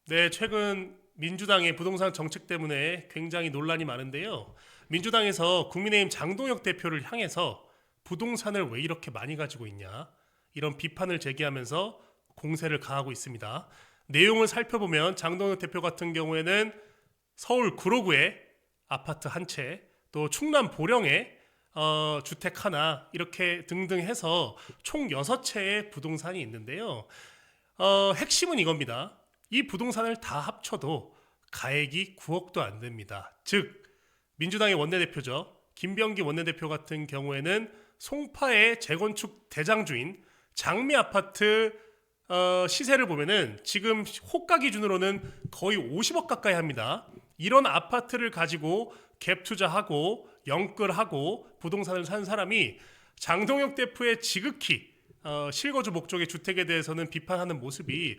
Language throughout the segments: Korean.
네, 최근 민주당의 부동산 정책 때문에 굉장히 논란이 많은데요. 민주당에서 국민의힘 장동혁 대표를 향해서 부동산을 왜 이렇게 많이 가지고 있냐, 이런 비판을 제기하면서 공세를 가하고 있습니다. 내용을 살펴보면 장동혁 대표 같은 경우에는 서울 구로구에 아파트 한 채, 또 충남 보령에 주택 하나, 이렇게 등등 해서 총 6채의 부동산이 있는데요. 핵심은 이겁니다. 이 부동산을 다 합쳐도 가액이 9억도 안 됩니다. 즉 민주당의 원내대표죠. 김병기 원내대표 같은 경우에는 송파의 재건축 대장주인 장미 아파트 시세를 보면은 지금 호가 기준으로는 거의 50억 가까이 합니다. 이런 아파트를 가지고 갭 투자하고 영끌하고 부동산을 산 사람이 장동혁 대표의 지극히 실거주 목적의 주택에 대해서는 비판하는 모습이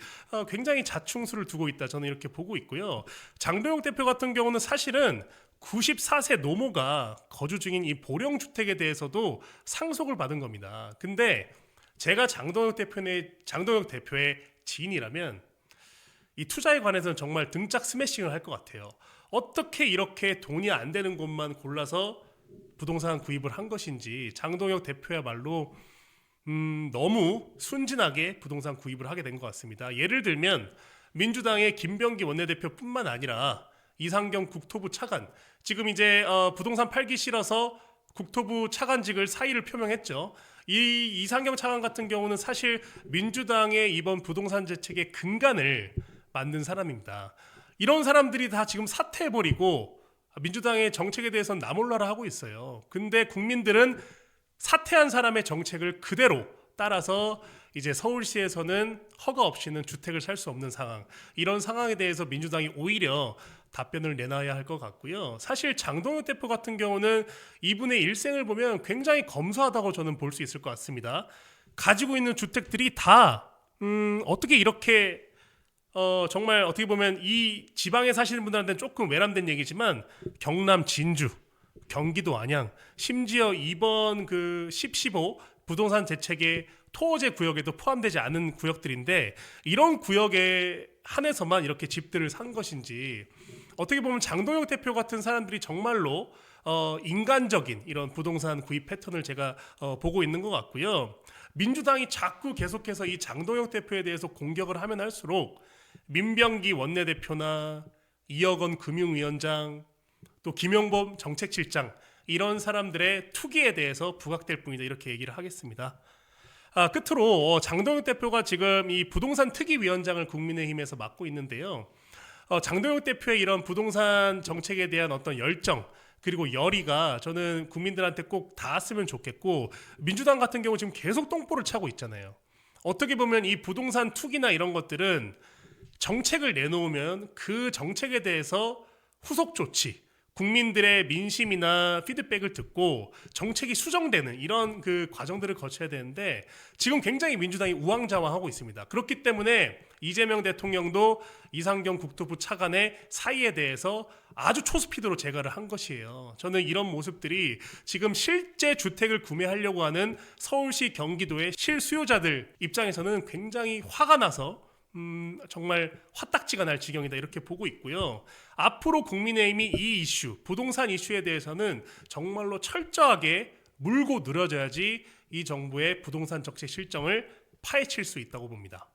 굉장히 자충수를 두고 있다, 저는 이렇게 보고 있고요. 장동혁 대표 같은 경우는 사실은 94세 노모가 거주 중인 이 보령 주택에 대해서도 상속을 받은 겁니다. 근데 제가 장동혁 대표의 지인이라면 이 투자에 관해서는 정말 등짝 스매싱을 할 것 같아요. 어떻게 이렇게 돈이 안 되는 곳만 골라서 부동산 구입을 한 것인지, 장동혁 대표야말로 너무 순진하게 부동산 구입을 하게 된 것 같습니다. 예를 들면 민주당의 김병기 원내대표뿐만 아니라 이상경 국토부 차관, 지금 이제 부동산 팔기 싫어서 국토부 차관직을 사의를 표명했죠. 이 이상경 차관 같은 경우는 사실 민주당의 이번 부동산 정책의 근간을 만든 사람입니다. 이런 사람들이 다 지금 사퇴해버리고 민주당의 정책에 대해서는 나몰라라 하고 있어요. 근데 국민들은 사퇴한 사람의 정책을 그대로 따라서 이제 서울시에서는 허가 없이는 주택을 살 수 없는 상황, 이런 상황에 대해서 민주당이 오히려 답변을 내놔야 할 것 같고요. 사실 장동혁 대표 같은 경우는 이분의 일생을 보면 굉장히 검소하다고 저는 볼 수 있을 것 같습니다. 가지고 있는 주택들이 다 어떻게 이렇게 정말 어떻게 보면 이 지방에 사시는 분들한테는 조금 외람된 얘기지만 경남 진주, 경기도 안양, 심지어 이번 그 10.15 부동산 대책의 토호제 구역에도 포함되지 않은 구역들인데, 이런 구역에 한해서만 이렇게 집들을 산 것인지, 어떻게 보면 장동혁 대표 같은 사람들이 정말로 인간적인 이런 부동산 구입 패턴을 제가 보고 있는 것 같고요. 민주당이 자꾸 계속해서 이 장동혁 대표에 대해서 공격을 하면 할수록 민병기 원내대표나 이혁원 금융위원장, 또 김용범 정책실장, 이런 사람들의 투기에 대해서 부각될 뿐이다, 이렇게 얘기를 하겠습니다. 끝으로 장동혁 대표가 지금 이 부동산 특위위원장을 국민의힘에서 맡고 있는데요. 장동혁 대표의 이런 부동산 정책에 대한 어떤 열정, 그리고 열의가 저는 국민들한테 꼭 닿았으면 좋겠고, 민주당 같은 경우 지금 계속 똥볼을 차고 있잖아요. 어떻게 보면 이 부동산 투기나 이런 것들은 정책을 내놓으면 그 정책에 대해서 후속 조치, 국민들의 민심이나 피드백을 듣고 정책이 수정되는 이런 그 과정들을 거쳐야 되는데, 지금 굉장히 민주당이 우왕좌왕하고 있습니다. 그렇기 때문에 이재명 대통령도 이상경 국토부 차관의 사의에 대해서 아주 초스피드로 제거를 한 것이에요. 저는 이런 모습들이 지금 실제 주택을 구매하려고 하는 서울시, 경기도의 실수요자들 입장에서는 굉장히 화가 나서 정말 화딱지가 날 지경이다, 이렇게 보고 있고요. 앞으로 국민의힘이 이 이슈, 부동산 이슈에 대해서는 정말로 철저하게 물고 늘어져야지 이 정부의 부동산 정책 실정을 파헤칠 수 있다고 봅니다.